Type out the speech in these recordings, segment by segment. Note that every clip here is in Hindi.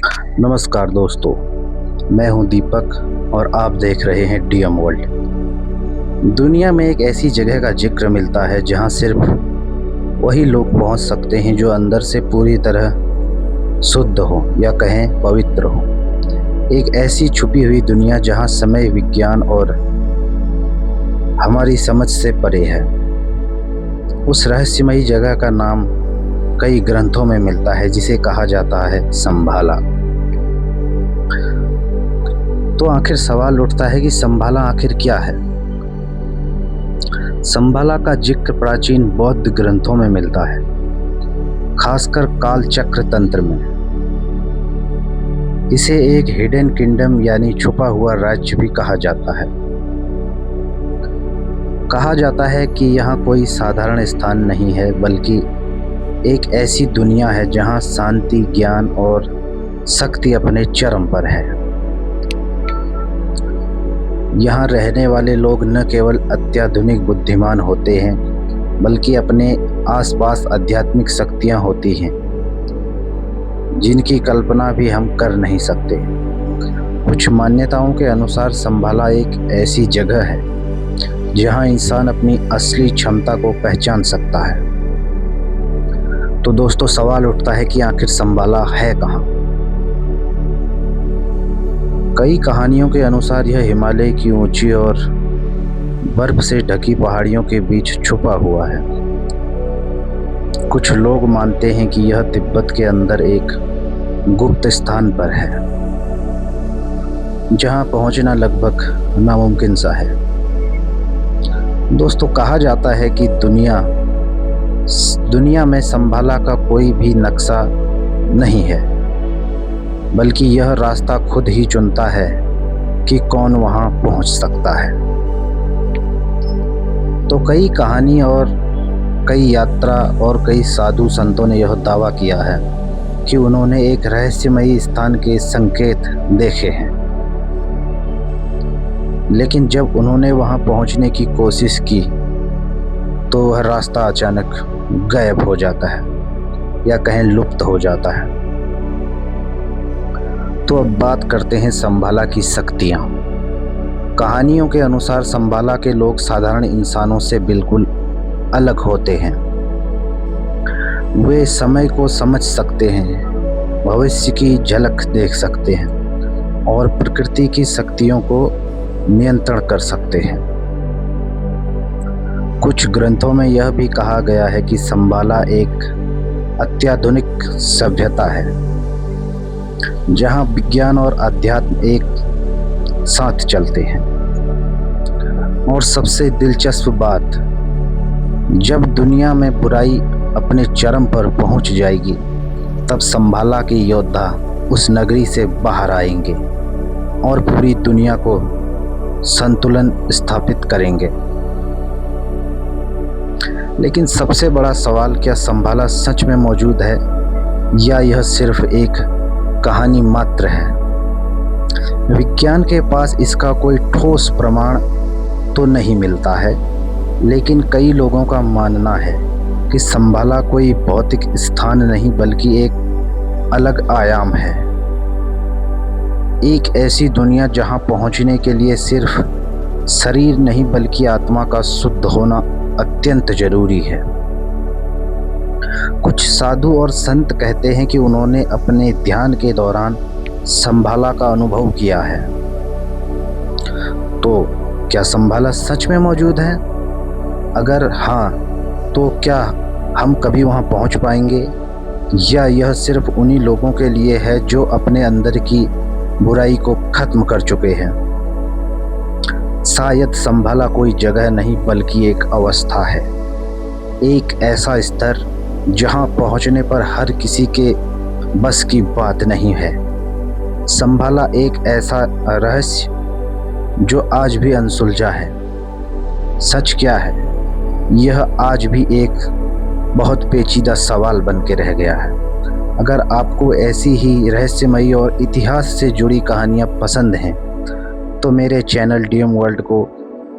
नमस्कार दोस्तों, मैं हूं दीपक और आप देख रहे हैं डीएम वर्ल्ड। दुनिया में एक ऐसी जगह का जिक्र मिलता है जहां सिर्फ वही लोग पहुंच सकते हैं जो अंदर से पूरी तरह शुद्ध हो या कहें पवित्र हो। एक ऐसी छुपी हुई दुनिया जहां समय, विज्ञान और हमारी समझ से परे है। उस रहस्यमयी जगह का नाम कई ग्रंथों में मिलता है, जिसे कहा जाता है संभाला। तो आखिर सवाल उठता है कि संभाला आखिर क्या है। संभाला का जिक्र प्राचीन बौद्ध ग्रंथों में मिलता है, खासकर काल चक्र तंत्र में। इसे एक हिडन किंगडम यानी छुपा हुआ राज्य भी कहा जाता है। कहा जाता है कि यहाँ कोई साधारण स्थान नहीं है, बल्कि एक ऐसी दुनिया है जहाँ शांति, ज्ञान और शक्ति अपने चरम पर है। यहाँ रहने वाले लोग न केवल अत्याधुनिक बुद्धिमान होते हैं, बल्कि अपने आसपास आध्यात्मिक शक्तियाँ होती हैं जिनकी कल्पना भी हम कर नहीं सकते। कुछ मान्यताओं के अनुसार संभाला एक ऐसी जगह है जहाँ इंसान अपनी असली क्षमता को पहचान सकता है। तो दोस्तों, सवाल उठता है कि आखिर संभाला है कहाँ। कई कहानियों के अनुसार यह हिमालय की ऊंची और बर्फ से ढकी पहाड़ियों के बीच छुपा हुआ है। कुछ लोग मानते हैं कि यह तिब्बत के अंदर एक गुप्त स्थान पर है, जहां पहुंचना लगभग नामुमकिन सा है। दोस्तों, कहा जाता है कि दुनिया में संभाला का कोई भी नक्शा नहीं है, बल्कि यह रास्ता खुद ही चुनता है कि कौन वहां पहुंच सकता है। तो कई कहानी और कई यात्रा और कई साधु संतों ने यह दावा किया है कि उन्होंने एक रहस्यमयी स्थान के संकेत देखे हैं, लेकिन जब उन्होंने वहां पहुंचने की कोशिश की तो वह रास्ता अचानक गायब हो जाता है या कहें लुप्त हो जाता है। तो अब बात करते हैं संभाला की शक्तियाँ। कहानियों के अनुसार संभाला के लोग साधारण इंसानों से बिल्कुल अलग होते हैं। वे समय को समझ सकते हैं, भविष्य की झलक देख सकते हैं और प्रकृति की शक्तियों को नियंत्रण कर सकते हैं। कुछ ग्रंथों में यह भी कहा गया है कि संभाला एक अत्याधुनिक सभ्यता है, जहां विज्ञान और अध्यात्म एक साथ चलते हैं। और सबसे दिलचस्प बात, जब दुनिया में बुराई अपने चरम पर पहुंच जाएगी, तब संभाला के योद्धा उस नगरी से बाहर आएंगे और पूरी दुनिया को संतुलन स्थापित करेंगे। लेकिन सबसे बड़ा सवाल, क्या संभाला सच में मौजूद है या यह सिर्फ एक कहानी मात्र है? विज्ञान के पास इसका कोई ठोस प्रमाण तो नहीं मिलता है, लेकिन कई लोगों का मानना है कि संभाला कोई भौतिक स्थान नहीं, बल्कि एक अलग आयाम है। एक ऐसी दुनिया जहां पहुंचने के लिए सिर्फ शरीर नहीं, बल्कि आत्मा का शुद्ध होना अत्यंत जरूरी है। कुछ साधु और संत कहते हैं कि उन्होंने अपने ध्यान के दौरान संभाला का अनुभव किया है। तो क्या संभाला सच में मौजूद है? अगर हाँ, तो क्या हम कभी वहां पहुंच पाएंगे, या यह सिर्फ उन्हीं लोगों के लिए है जो अपने अंदर की बुराई को खत्म कर चुके हैं? शायद संभाला कोई जगह नहीं, बल्कि एक अवस्था है, एक ऐसा स्तर जहां पहुंचने पर हर किसी के बस की बात नहीं है। संभाला एक ऐसा रहस्य जो आज भी अनसुलझा है। सच क्या है, यह आज भी एक बहुत पेचीदा सवाल बन के रह गया है। अगर आपको ऐसी ही रहस्यमयी और इतिहास से जुड़ी कहानियां पसंद हैं, तो मेरे चैनल डीएम वर्ल्ड को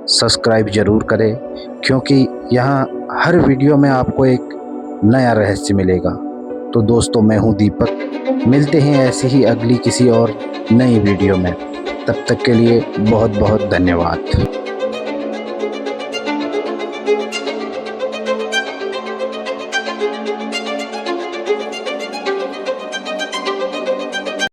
सब्सक्राइब ज़रूर करें, क्योंकि यहाँ हर वीडियो में आपको एक नया रहस्य मिलेगा। तो दोस्तों मैं हूं दीपक, मिलते हैं ऐसी ही अगली किसी और नई वीडियो में। तब तक के लिए बहुत बहुत धन्यवाद।